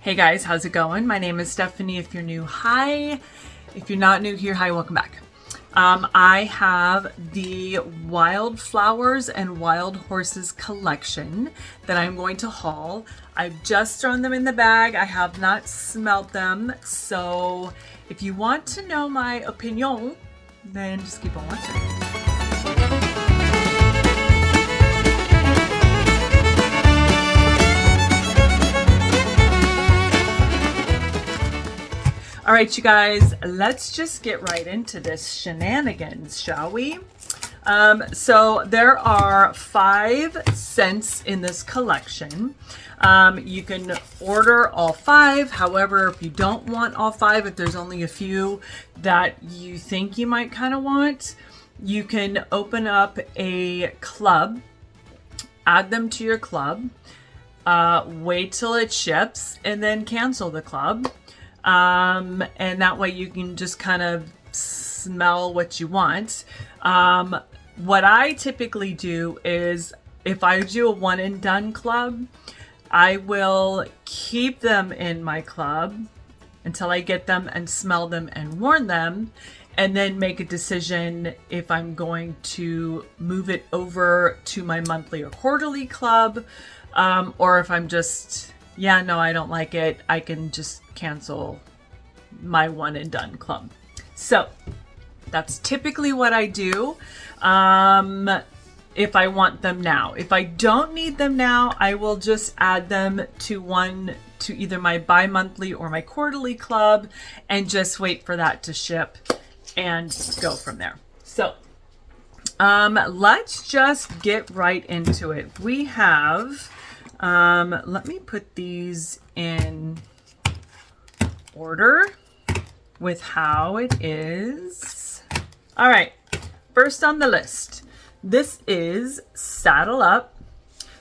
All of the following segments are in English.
Hey guys, how's it going? My name is Stephanie. If you're new, hi. If you're not new here, hi, welcome back. I have the Wildflowers and Wild Horses collection that I'm going to haul. I've just thrown them in the bag. I have not smelled them. So if you want to know my opinion, then just keep on watching. All right, you guys, let's just get right into this shenanigans, shall we? So there are 5 scents in this collection. You can order all 5. However, if you don't want all 5, if there's only a few that you think you might kind of want, you can open up a club, add them to your club, wait till it ships, and then cancel the club. And that way you can just kind of smell what you want. What I typically do is if I do a one and done club, I will keep them in my club until I get them and smell them and warm them, and then make a decision if I'm going to move it over to my monthly or quarterly club, or if I'm just, yeah, no, I don't like it, I can just cancel my one and done club. So that's typically what I do if I want them now. If I don't need them now, I will just add them to either my bi-monthly or my quarterly club and just wait for that to ship and go from there. So let's just get right into it. We have let me put these in order with how it is. All right, first on the list, this is Saddle Up.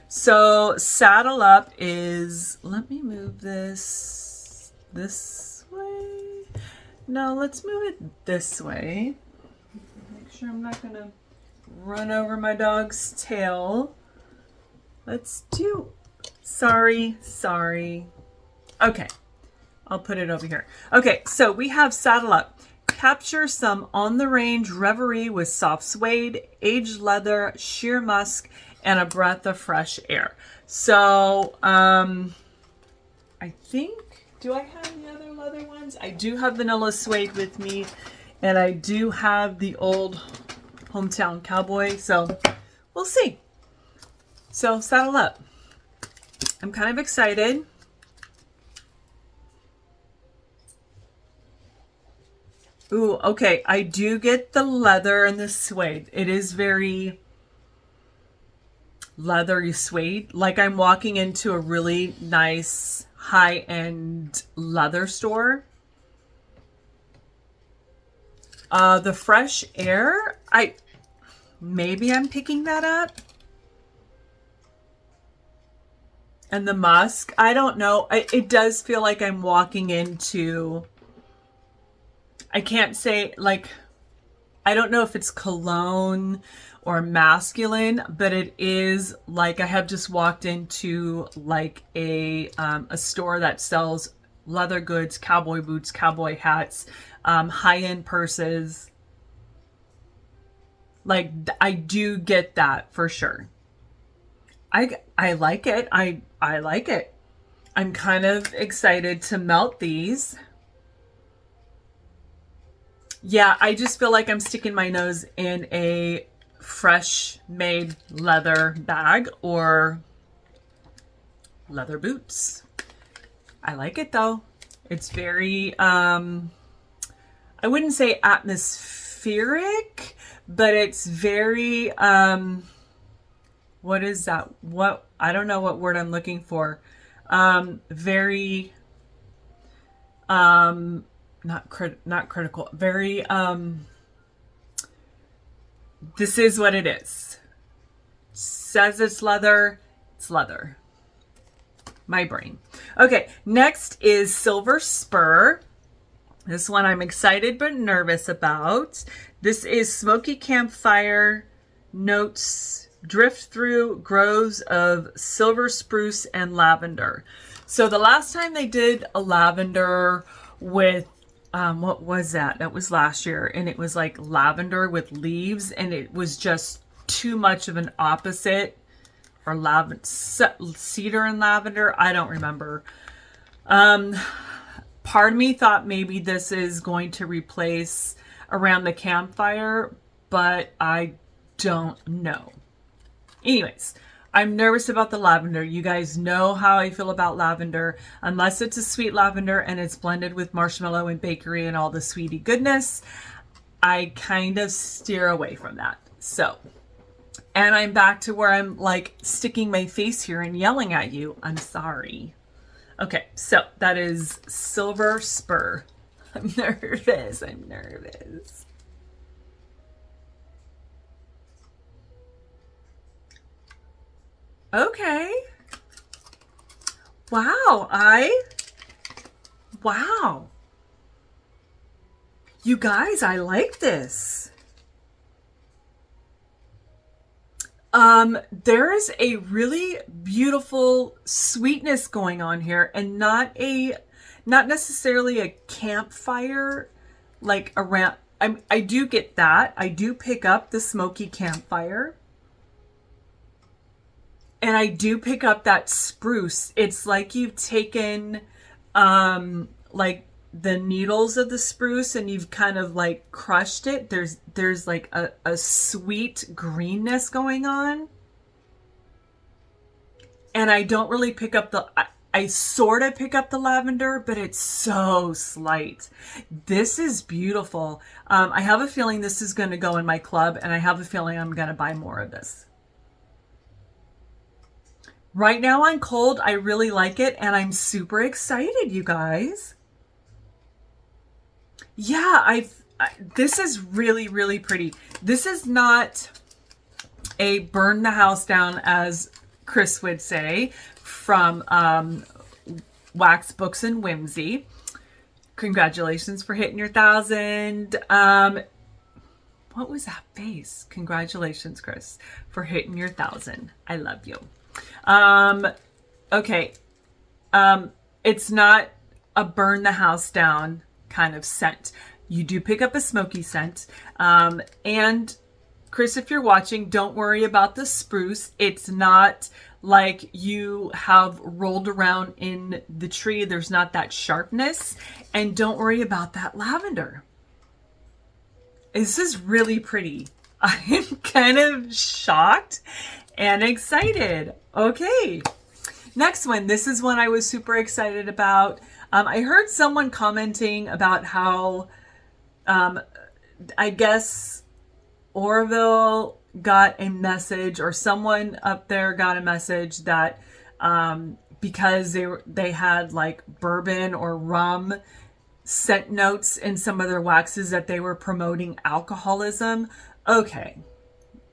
So Saddle Up is, let me move this way. No, let's move it this way. Make sure I'm not gonna run over my dog's tail. Let's do, sorry. Okay, I'll put it over here. Okay, so we have Saddle Up. Capture some on-the-range reverie with soft suede, aged leather, sheer musk, and a breath of fresh air. So, I think, do I have the other leather ones? I do have vanilla suede with me, and I do have the old Hometown Cowboy, so we'll see. So, Saddle Up. I'm kind of excited. Ooh, okay. I do get the leather and the suede. It is very leathery suede. Like I'm walking into a really nice high-end leather store. The fresh air, maybe I'm picking that up. And the musk, I don't know. It does feel like I'm walking into, I can't say, like, I don't know if it's cologne or masculine, but it is like I have just walked into like a store that sells leather goods, cowboy boots, cowboy hats, high-end purses. Like, I do get that for sure. I like it. I like it. I'm kind of excited to melt these. Yeah, I just feel like I'm sticking my nose in a fresh made leather bag or leather boots. I like it though. It's very, I wouldn't say atmospheric, but it's very, what is that? I don't know what word I'm looking for. Very, not critical, very, this is what it is. Says it's leather, it's leather. My brain. Okay, next is Silver Spur. This one I'm excited but nervous about. This is smoky campfire notes drift through groves of silver spruce and lavender. So the last time they did a lavender with, what was that? That was last year. And it was like lavender with leaves. And it was just too much of an opposite. Or cedar and lavender. I don't remember. Part of me thought maybe this is going to replace Around the Campfire. But I don't know. Anyways, I'm nervous about the lavender. You guys know how I feel about lavender. Unless it's a sweet lavender and it's blended with marshmallow and bakery and all the sweetie goodness, I kind of steer away from that. So, and I'm back to where I'm like sticking my face here and yelling at you. I'm sorry. Okay, so that is Silver Spur. I'm nervous. I'm nervous. Okay. Wow. Wow. You guys, I like this. There is a really beautiful sweetness going on here, and not necessarily a campfire, like around, I do get that. I do pick up the smoky campfire. And I do pick up that spruce. It's like you've taken like the needles of the spruce and you've kind of like crushed it. There's like a sweet greenness going on. And I don't really pick up I sort of pick up the lavender, but it's so slight. This is beautiful. I have a feeling this is going to go in my club, and I have a feeling I'm going to buy more of this. Right now on cold, I really like it, and I'm super excited, you guys. Yeah, this is really, really pretty. This is not a burn the house down, as Chris would say, from Wax Books and Whimsy. Congratulations for hitting your 1,000. What was that face? Congratulations, Chris, for hitting your 1,000. I love you. Okay. It's not a burn the house down kind of scent. You do pick up a smoky scent. And Chris, if you're watching, don't worry about the spruce. It's not like you have rolled around in the tree. There's not that sharpness. And don't worry about that lavender. This is really pretty. I'm kind of shocked and excited. Okay, next one. This is one I was super excited about. I heard someone commenting about how, I guess Orville got a message, or someone up there got a message that because they had like bourbon or rum scent notes in some of their waxes, that they were promoting alcoholism. Okay,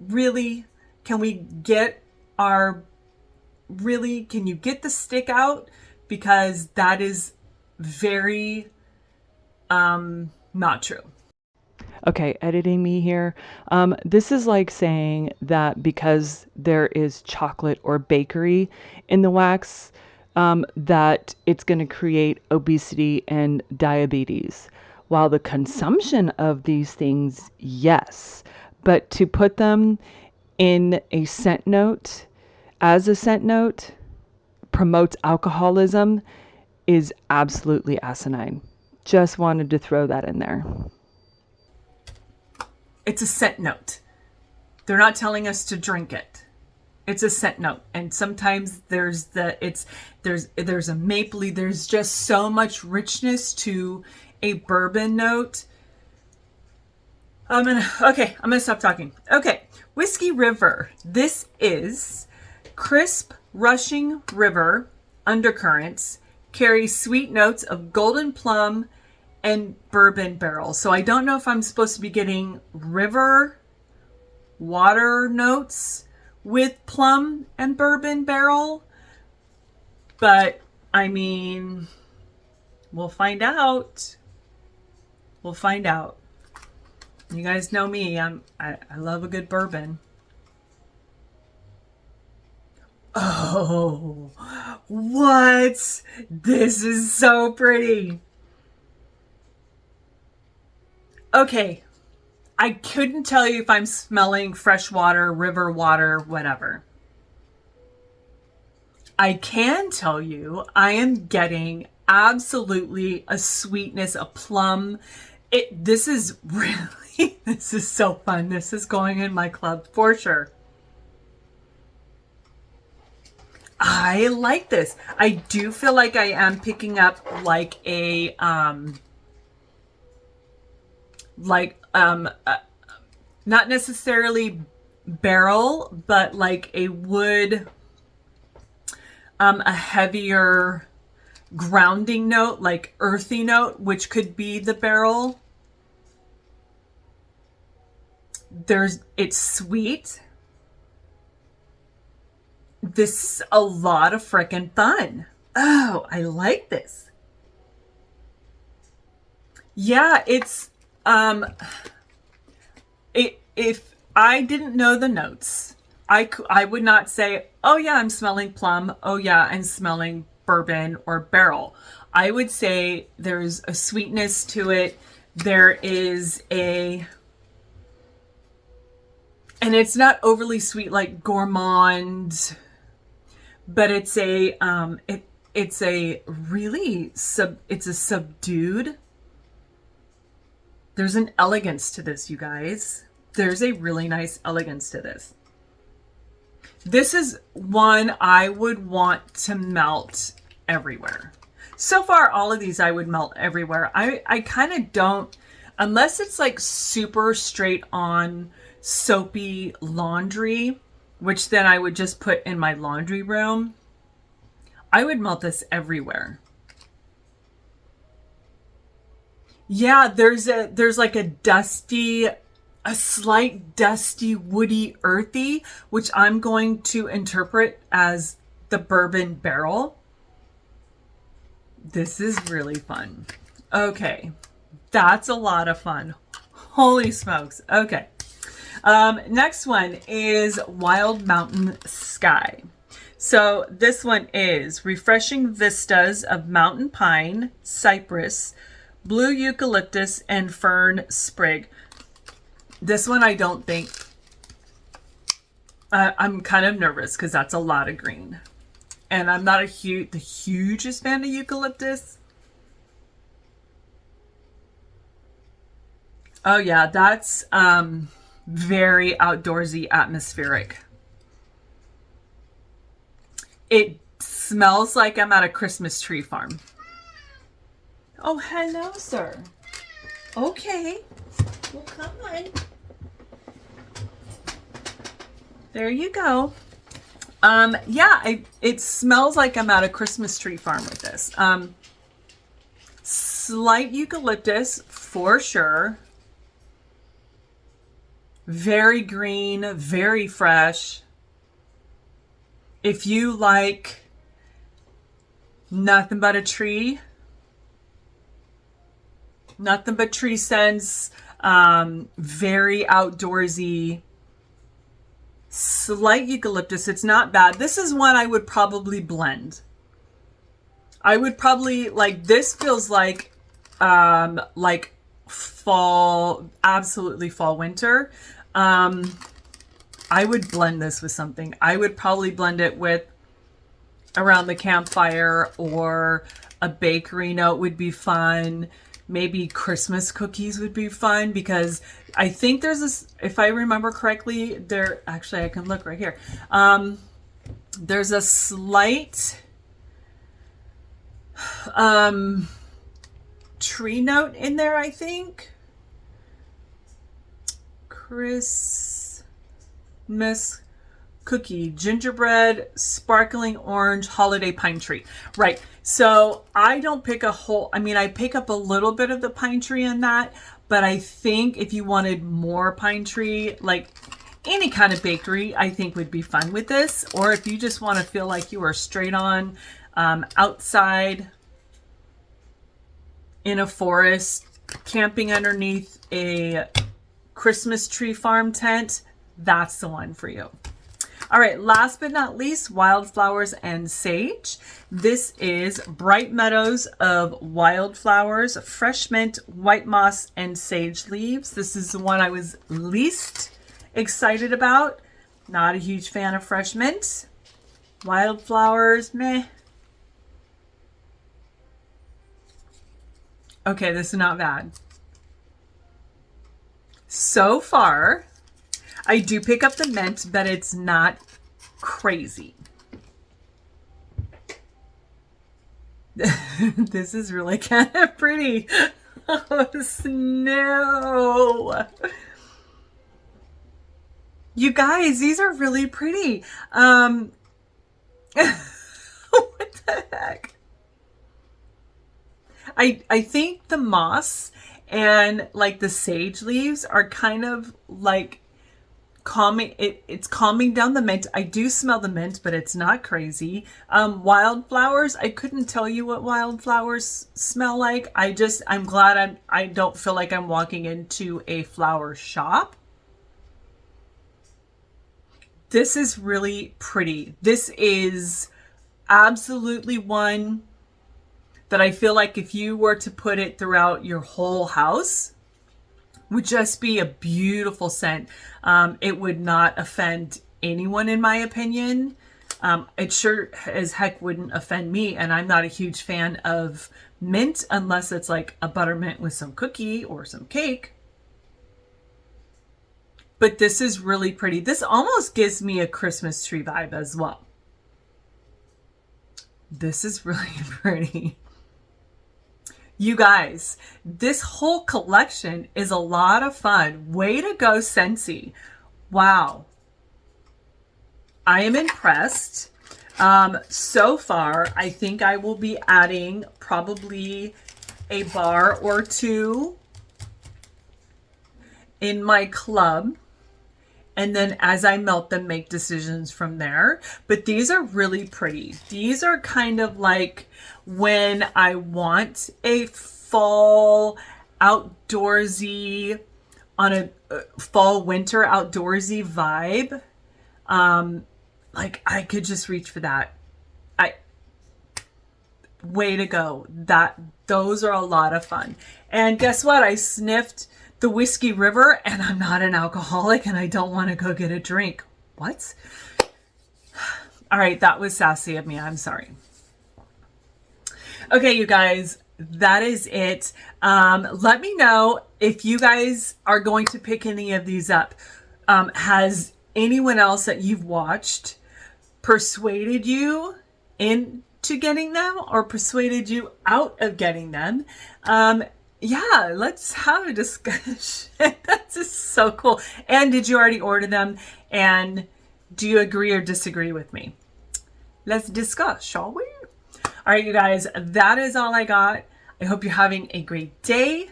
really? Can we get can you get the stick out? Because that is very not true. Okay, editing me here. This is like saying that because there is chocolate or bakery in the wax, that it's going to create obesity and diabetes. While the consumption of these things, yes, but to put them in a scent note, as a scent note, promotes alcoholism, is absolutely asinine. Just wanted to throw that in there. It's a scent note. They're not telling us to drink it. It's a scent note. And sometimes there's a mapley, there's just so much richness to a bourbon note. I'm gonna stop talking. Okay, Whiskey River. This is crisp, rushing river undercurrents, carries sweet notes of golden plum and bourbon barrel. So I don't know if I'm supposed to be getting river water notes with plum and bourbon barrel, but I mean, we'll find out. We'll find out. You guys know me. I love a good bourbon. Oh, what? This is so pretty. Okay, I couldn't tell you if I'm smelling fresh water, river water, whatever. I can tell you I am getting absolutely a sweetness, a plum. This is really, this is so fun. This is going in my club for sure. I like this. I do feel like I am picking up like a not necessarily barrel, but like a wood, a heavier grounding note, like earthy note, which could be the barrel. It's sweet. This is a lot of frickin' fun. Oh, I like this. Yeah, it's if I didn't know the notes, I would not say, oh yeah, I'm smelling plum. Oh yeah, I'm smelling bourbon or barrel. I would say there's a sweetness to it. There is and it's not overly sweet like gourmand, but it's it's a really it's a subdued. There's an elegance to this, you guys. There's a really nice elegance to this. This is one I would want to melt everywhere. So far, all of these I would melt everywhere. I kind of don't, unless it's like super straight on soapy laundry, which then I would just put in my laundry room. I would melt this everywhere. Yeah, there's like a slight dusty, woody, earthy, which I'm going to interpret as the bourbon barrel. This is really fun. Okay, that's a lot of fun. Holy smokes. Okay. Next one is Wild Mountain Sky. So this one is refreshing vistas of mountain pine, cypress, blue eucalyptus, and fern sprig. This one I don't think, I'm kind of nervous because that's a lot of green. And I'm not the hugest fan of eucalyptus. Oh yeah, that's very outdoorsy, atmospheric. It smells like I'm at a Christmas tree farm. Oh, hello, sir. Okay. Well, come on. There you go. Yeah, it smells like I'm at a Christmas tree farm with this. Slight eucalyptus for sure. Very green, very fresh. If you like nothing but a tree, nothing but tree scents, very outdoorsy, slight eucalyptus. It's not bad. This is one I would probably blend. I would probably this feels like fall, absolutely fall, winter. I would blend this with something. I would probably blend it with around the campfire, or a bakery note would be fun. Maybe Christmas cookies would be fun, because I think there's this, if I remember correctly, actually I can look right here. There's a slight tree note in there, I think. Christmas cookie, gingerbread, sparkling orange, holiday pine tree. Right. So I don't pick a whole, I pick up a little bit of the pine tree in that, but I think if you wanted more pine tree, like any kind of bakery, I think would be fun with this. Or if you just want to feel like you are straight on outside in a forest, camping underneath a Christmas tree farm tent, that's the one for you. All right, last but not least, Wildflowers and Sage. This is Bright Meadows of Wildflowers, Fresh Mint, White Moss, and Sage Leaves. This is the one I was least excited about. Not a huge fan of Fresh Mint. Wildflowers, meh. Okay, this is not bad. So far, I do pick up the mint, but it's not crazy. This is really kind of pretty. Oh, snow. You guys, these are really pretty. What the heck? I think the moss and like the sage leaves are kind of like calming. It's calming down the mint. I do smell the mint, but it's not crazy. Wildflowers, I couldn't tell you what wildflowers smell like. I'm glad I don't feel like I'm walking into a flower shop. This is really pretty. This is absolutely one that I feel like if you were to put it throughout your whole house, would just be a beautiful scent. It would not offend anyone, in my opinion. It sure as heck wouldn't offend me, and I'm not a huge fan of mint unless it's like a buttermint with some cookie or some cake. But this is really pretty. This almost gives me a Christmas tree vibe as well. This is really pretty. You guys, this whole collection is a lot of fun. Way to go, Scentsy. Wow. I am impressed. So far, I think I will be adding probably a bar or two in my club. And then as I melt them, make decisions from there. But these are really pretty. These are kind of like when I want a fall outdoorsy, on a fall winter outdoorsy vibe. Like I could just reach for that. Way to go. Those are a lot of fun. And guess what? I sniffed the Whiskey River, and I'm not an alcoholic, and I don't want to go get a drink. What? All right, that was sassy of me. I'm sorry. Okay, you guys, that is it. Let me know if you guys are going to pick any of these up. Has anyone else that you've watched persuaded you into getting them or persuaded you out of getting them? Yeah, let's have a discussion. That's just so cool. And did you already order them? And do you agree or disagree with me? Let's discuss, shall we? All right, you guys, that is all I got. I hope you're having a great day.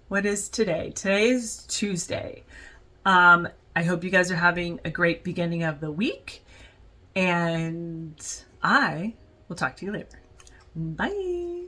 What is today? Today is Tuesday. I hope you guys are having a great beginning of the week. And I will talk to you later. Bye.